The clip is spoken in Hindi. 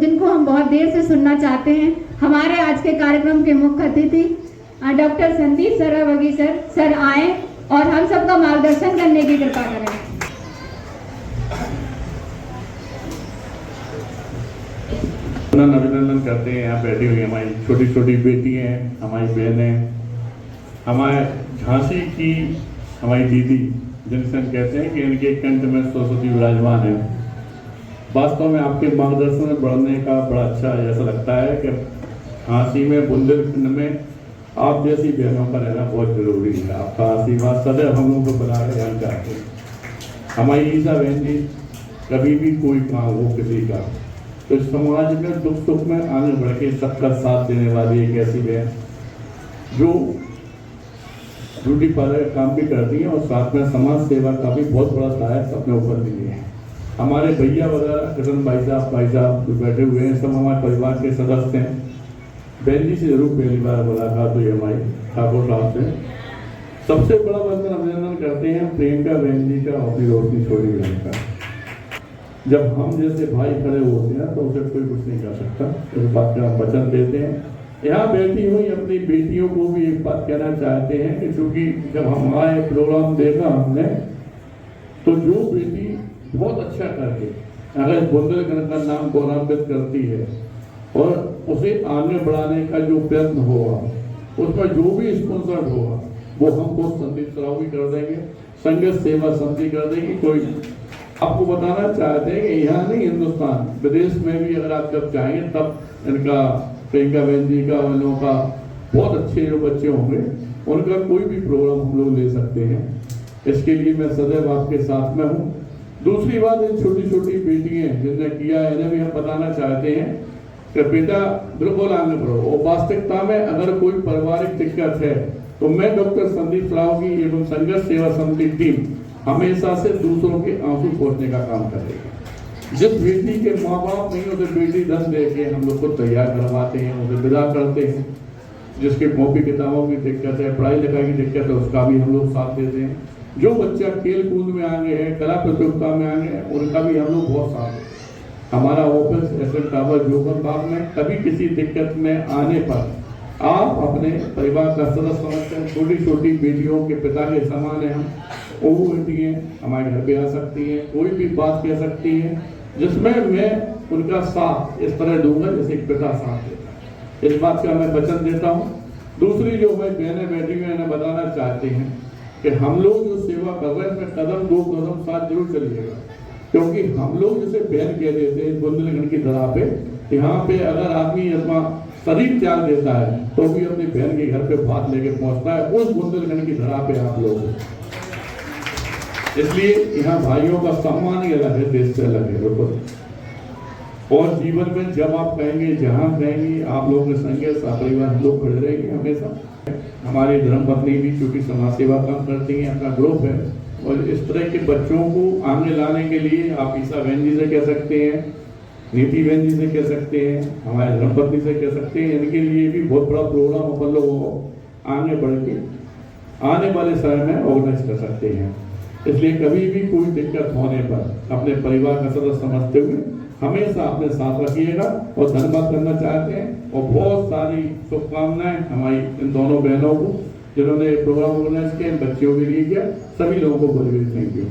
जिनको हम बहुत देर से सुनना चाहते हैं। हमारे आज के कार्यक्रम के मुख्य अतिथि डॉक्टर संदीप सरावगी सर आए और हम सबका मार्गदर्शन करने की कृपा करें। अभिनंदन करते हैं। यहाँ बैठी हुई हमारी छोटी छोटी बेटी हैं, हमारी बहनें, हमारे झांसी की हमारी दीदी जिनसे हम कहते हैं कि इनके कंठ में सरस्वती विराजमान है। वास्तव में आपके मार्गदर्शन में बढ़ने का बड़ा अच्छा ऐसा लगता है कि झांसी में बुंदेलखंड में आप जैसी बहनों का रहना बहुत जरूरी है। आपका आशीर्वाद सदैव हम लोगों को बना रहे हम चाहते हैं। हमारी ईसा बहन जी कभी भी कोई काम हो किसी का तो समाज में दुख सुख में आगे बढ़ के सबका साथ देने वाली एक ऐसी बहन जो ब्यूटी पार्लर का काम भी करती है और साथ में समाज सेवा का भी बहुत बड़ा सहायक अपने ऊपर लिए हैं। हमारे भैया वगैरह किशन भाई साहब जो बैठे हुए हैं सब हमारे परिवार के सदस्य हैं। बहन जी से जरूर पहली बार मुलाकात हुई हमारी ठाकुर साहब से। सबसे बड़ा वंदन अभिनंदन करते हैं प्रियंका बहन जी का अपनी रोशनी छोड़ी बहन का। जब हम जैसे भाई खड़े होते हैं तो उसे कोई कुछ नहीं कर सकता। इस बात का हम वचन देते हैं। यहाँ बैठी हुई अपनी बेटियों को भी एक बात कहना चाहते हैं कि चूंकि जब हमारे प्रोग्राम देखा हमने तो जो बेटी बहुत अच्छा करके अगर बुंदेलखंड का नाम गौरवान्वित करती है और उसे आगे बढ़ाने का जो प्रयत्न होगा उसका जो भी स्पॉन्सर होगा वो हमको संदीप सरावगी कर देंगे, संघर्ष सेवा समिति कर देगी। कोई आपको बताना चाहते हैं कि यहाँ नहीं हिंदुस्तान विदेश में भी अगर आप जब चाहेंगे तब इनका प्रियंका बहन जी का उन लोगों का बहुत अच्छे जो बच्चे होंगे उनका कोई भी प्रोग्राम हम लोग ले सकते हैं। इसके लिए मैं सदैव आपके साथ में हूँ। दूसरी बात इन छोटी छोटी बेटियां जिनने किया है इन्हें भी हम बताना चाहते हैं कि बेटा बिल्कुल आगे बढ़ो। और वास्तविकता में अगर कोई पारिवारिक दिक्कत है तो मैं डॉक्टर संदीप सरावगी एवं संघर्ष सेवा समिति टीम हमेशा से दूसरों के आंसू पोंछने का काम करेगी। जिस बेटी के माँ बाप नहीं उसे बेटी धन दे के हम लोग को तैयार करवाते हैं, उसे विदा करते हैं। जिसके कॉपी किताबों की दिक्कत है, पढ़ाई लिखाई की दिक्कत है, उसका भी हम लोग साथ देते हैं। जो बच्चा खेल कूद में आगे है, कला प्रतियोगिता में आगे है, उनका भी हम लोग बहुत साथ देते हैं। हमारा ऑफिस एसएन टावर जोकर बाग में कभी किसी दिक्कत में आने पर आप अपने परिवार का सदस्य समझते हैं। छोटी छोटी बेटियों के पिता के समान है हम। वो बेटियाँ हमारे घर पे आ सकती हैं, कोई भी बात कह सकती हैं जिसमें मैं उनका साथ इस तरह दूंगा जैसे एक पिता साथ देता है। इस बात का मैं वचन देता हूँ। दूसरी जो हमारी बहनें बैठी हुई इन्हें बताना चाहते हैं कि हम लोग जो सेवा कर रहे हैं इसमें कदम दो कदम साथ जरूर चलिएगा। क्योंकि हम लोग जैसे बहन कह देते हैं बुंदेलखंड की धरा पे, यहाँ पे अगर आदमी अपना शरीर त्याग देता है तो भी अपनी बहन के घर पे भात लेके पहुंचता है उस बुंदेलखंड की धरा पे आप लोग। इसलिए यहाँ भाइयों का सम्मान ही अलग है, देश से अलग है बिल्कुल। और जीवन में जब आप कहेंगे जहाँ कहेंगे आप लोगों के संगे परिवार लोग खड़े रहेंगे हमेशा। हमारी धर्मपत्नी भी चूंकि समाज सेवा काम करती हैं, अपना ग्रुप है और इस तरह के बच्चों को आगे लाने के लिए आप ईसा बहन जी से कह सकते हैं, नीति बहन जी से कह सकते हैं, हमारे धर्मपत्नी से कह सकते हैं। इनके लिए भी बहुत बड़ा प्रोग्राम अपन लोग आगे बढ़ के आने वाले समय में ऑर्गेनाइज कर सकते हैं। इसलिए कभी भी कोई दिक्कत होने पर अपने परिवार का सदस्य समझते हुए हमेशा अपने साथ रखिएगा। और धन्यवाद करना चाहते हैं और बहुत सारी शुभकामनाएं हमारी इन दोनों बहनों को जिन्होंने प्रोग्राम ऑर्गेनाइज किया, बच्चियों के लिए किया, सभी लोगों को बहुत बहुत थैंक यू।